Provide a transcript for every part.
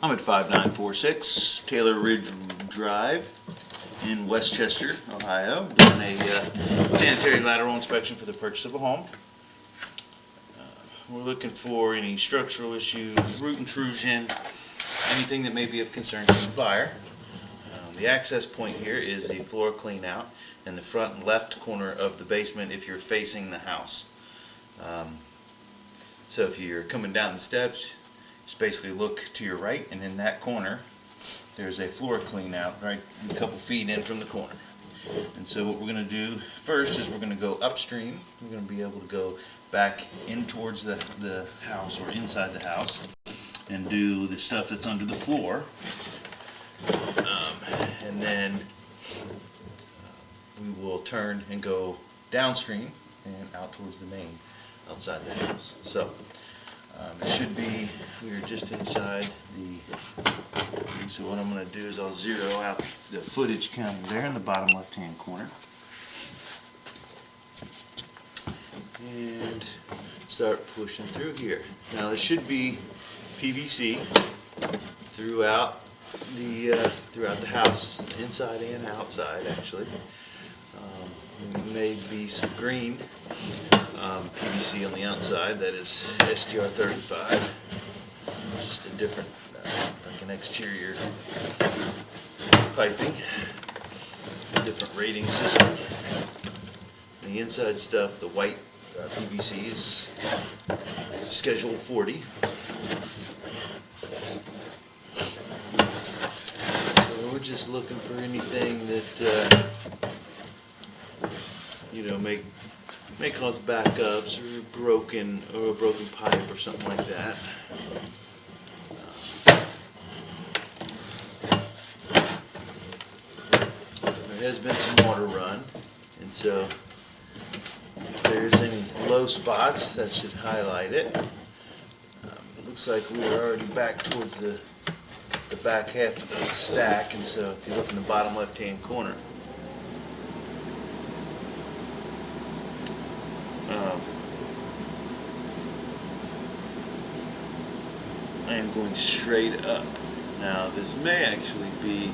I'm at 5946 Taylor Ridge Drive in Westchester, Ohio, doing a sanitary lateral inspection for the purchase of a home. We're looking for any structural issues, root intrusion, anything that may be of concern to the buyer. The access point here is a floor clean out in the front left corner of the basement if you're facing the house. So if you're coming down the steps, just basically look to your right, and in that corner there's a floor clean out right a couple feet in from the corner. And so what we're going to do first is we're going to go upstream. We're going to be able to go back in towards the house or inside the house and do the stuff that's under the floor. And then we will turn and go downstream and out towards the main outside the house. So it should be, we're just inside so what I'm going to do is I'll zero out the footage counter there in the bottom left hand corner and start pushing through here. Now there should be PVC throughout the house, inside and outside actually. There may be some green PVC on the outside, that is STR35, just a different, like an exterior piping, a different rating system. And the inside stuff, the white PVC is Schedule 40. So we're just looking for anything that may cause backups or a broken pipe or something like that. There has been some water run, and so if there's any low spots, that should highlight it. It looks like we are already back towards the back half of the stack, and so if you look in the bottom left hand corner, I am going straight up. Now this may actually be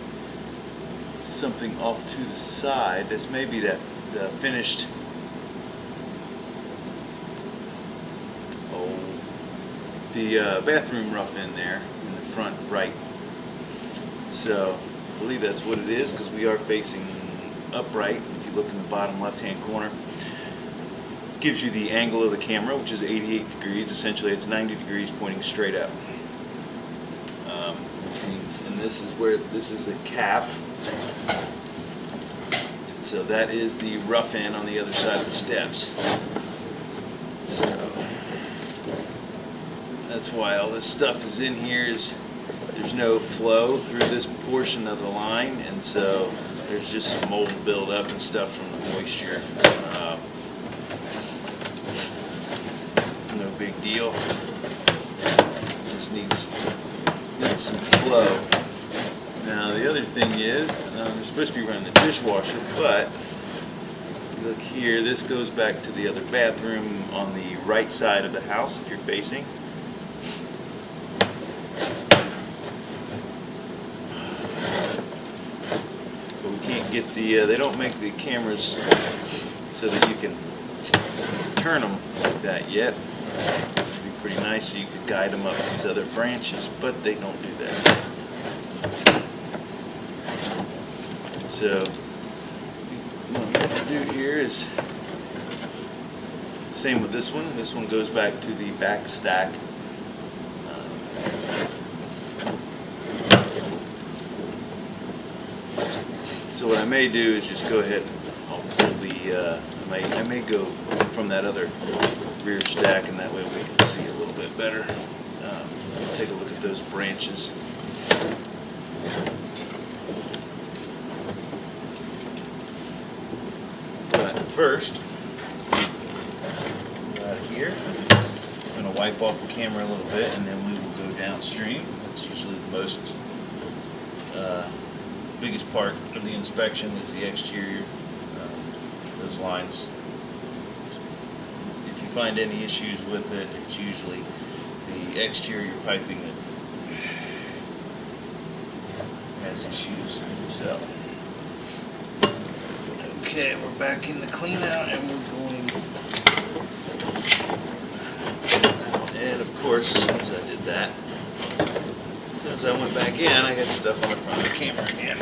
something off to the side. This may be the finished bathroom rough in there in the front right. So I believe that's what it is, because we are facing upright. If you look in the bottom left hand corner, gives you the angle of the camera, which is 88 degrees. Essentially it's 90 degrees pointing straight up, which means, and this is where this is a cap, and so that is the rough end on the other side of the steps. So that's why all this stuff is in here, is there's no flow through this portion of the line, and so there's just some mold buildup and stuff from the moisture. No big deal. It just needs some flow. Now the other thing is, we're supposed to be running the dishwasher, but look here, this goes back to the other bathroom on the right side of the house if you're facing. But we can't get they don't make the cameras so that you can turn them like that yet. It'd be pretty nice so you could guide them up these other branches, but they don't do that. So what I'm going to do here is same with this one. This one goes back to the back stack. So what I may do is just go ahead and I'll pull I may go from that other rear stack, and that way we can see a little bit better. Take a look at those branches. But first, out of here, I'm going to wipe off the camera a little bit, and then we will go downstream. That's usually the most biggest part of the inspection is the exterior, those lines. If you find any issues with it, it's usually the exterior piping that has issues. So, okay, we're back in the clean out and we're going. And of course, as soon as I did that, as soon as I went back in, I got stuff on the front of the camera again.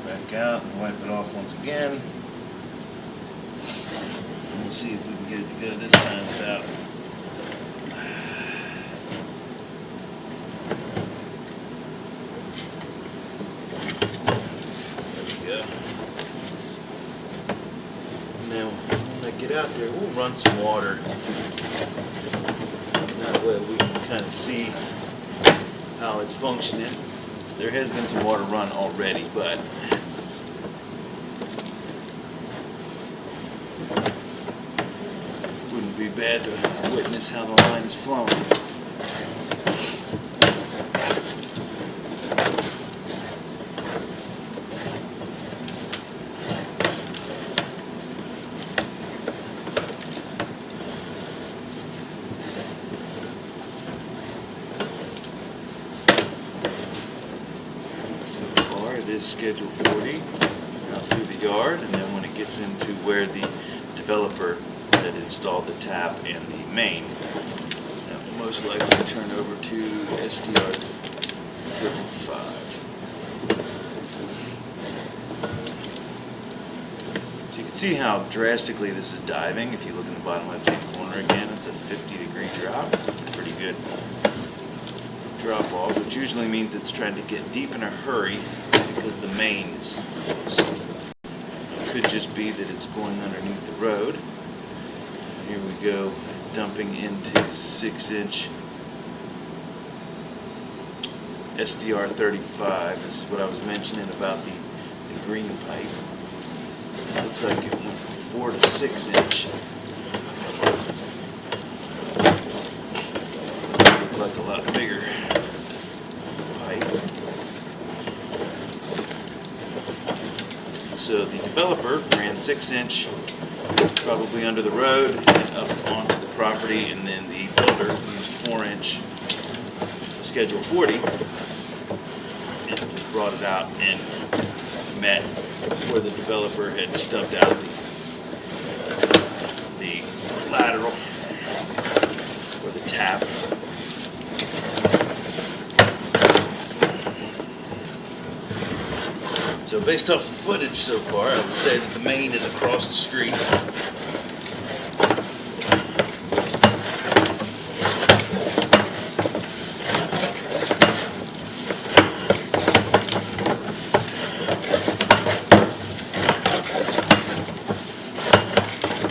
Back out and wipe it off once again. We'll see if we can get it to go this time without. There we go. And then when I get out there, we'll run some water. That way we can kind of see how it's functioning. There has been some water run already, but wouldn't be bad to witness how the line is flowing. It is scheduled 40 out through the yard, and then when it gets into where the developer had installed the tap and the main, that will most likely turn over to SDR 35. So you can see how drastically this is diving. If you look in the bottom left hand corner again, it's a 50-degree drop. That's a pretty good drop off, which usually means it's trying to get deep in a hurry because the main is close. It could just be that it's going underneath the road. Here we go, dumping into 6-inch SDR 35. This is what I was mentioning about the green pipe. It looks like it went from 4 to 6-inch. It looked like a lot bigger pipe. So the developer ran 6-inch, probably under the road, and up onto the property, and then the builder used 4-inch schedule 40, and just brought it out and met where the developer had stubbed out the lateral, or the tap. So based off the footage so far, I would say that the main is across the street.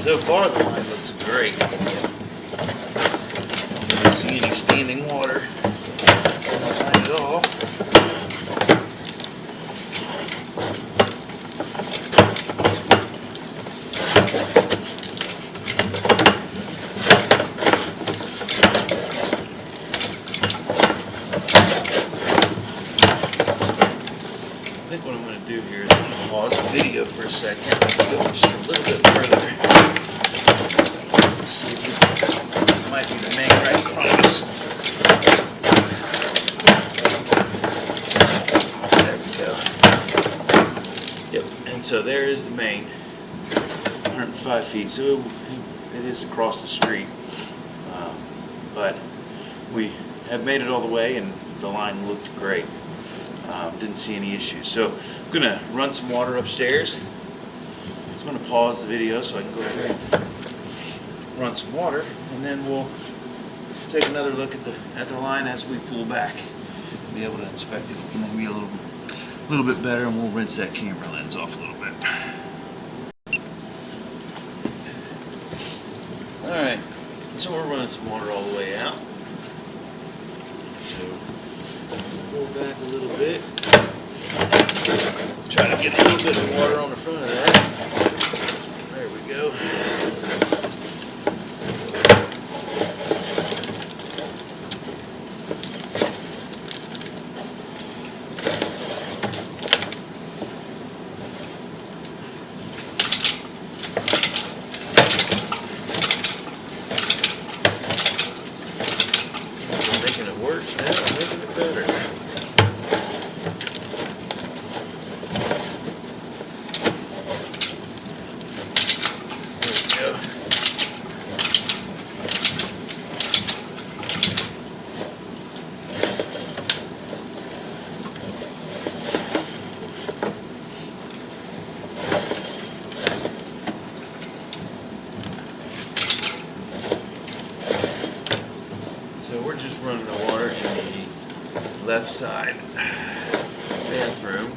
So far the line looks great. I don't see any standing water on the line at all. I think what I'm going to do here is I'm going to pause the video for a second and go just a little bit further. Let's see if it might be the main right in front of us. There we go. Yep, and so there is the main, 105 feet. So it is across the street, but we have made it all the way and the line looked great. Didn't see any issues. So I'm going to run some water upstairs. So I'm going to pause the video so I can go there and run some water, and then we'll take another look at the line as we pull back. Be able to inspect it maybe a little bit better, and we'll rinse that camera lens off a little bit. Alright, so we're running some water all the way out. So pull back a little bit. Try to get a little bit of water on the front of that. There we go. Making it worse now. go. So we're just running the water in the left side bathroom.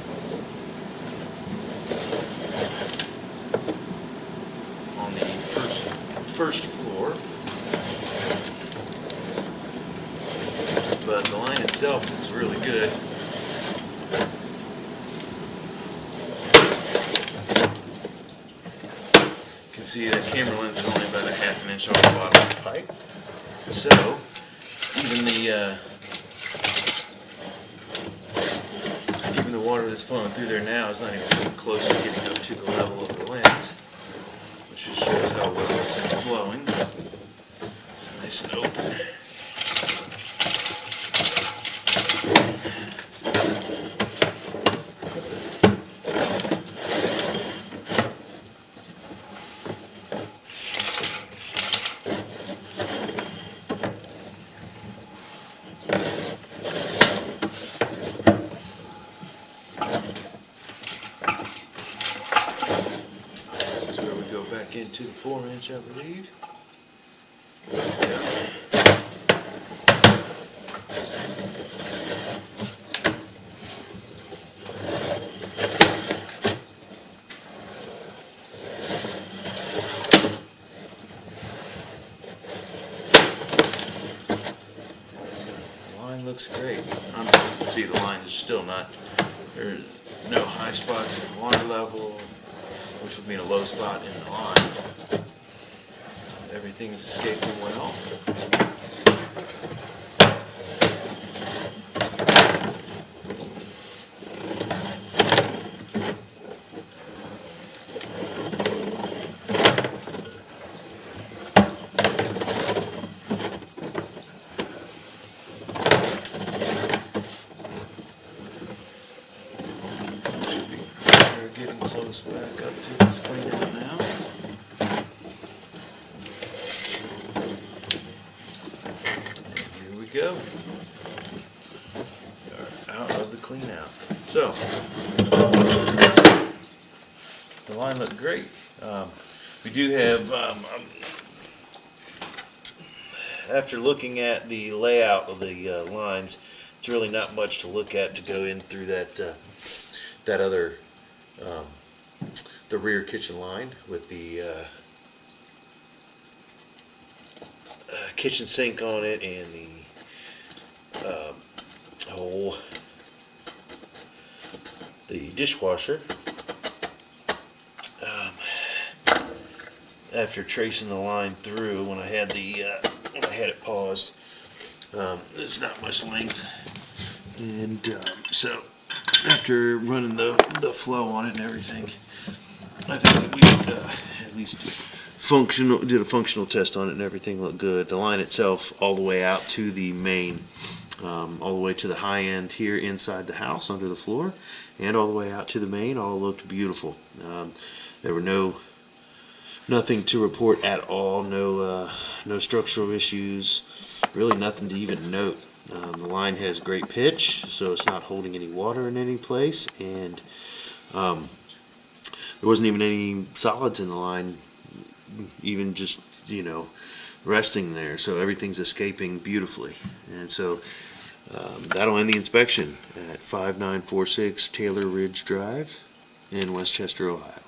On the first floor. But the line itself is really good. You can see that camera lens is only about a half an inch off the bottom of the pipe. So even the water that's flowing through there now is not even close to getting up to the level of the lens, which just shows how well it's flowing. Nice and open. Back into the 4-inch, I believe. Yeah. The line looks great. You can see the line is still not, there's no high spots in the water level, which would mean a low spot in the line. Everything's escaping well. We're getting close back up to this cleaner now. Go. We are out of the clean out. So the line looked great. We do have, after looking at the layout of the lines, it's really not much to look at to go in through that other the rear kitchen line with the kitchen sink on it and the the dishwasher. After tracing the line through, when I had it paused, there's not much length, and so after running the flow on it and everything, I think that we at least did a functional test on it, and everything looked good. The line itself, all the way out to the main, all the way to the high end here inside the house under the floor, and all the way out to the main, all looked beautiful. There were nothing to report at all. No structural issues. Really nothing to even note. The line has great pitch, so it's not holding any water in any place, and there wasn't even any solids in the line, even just, resting there. So everything's escaping beautifully. And so that'll end the inspection at 5946 Taylor Ridge Drive in Westchester, Ohio.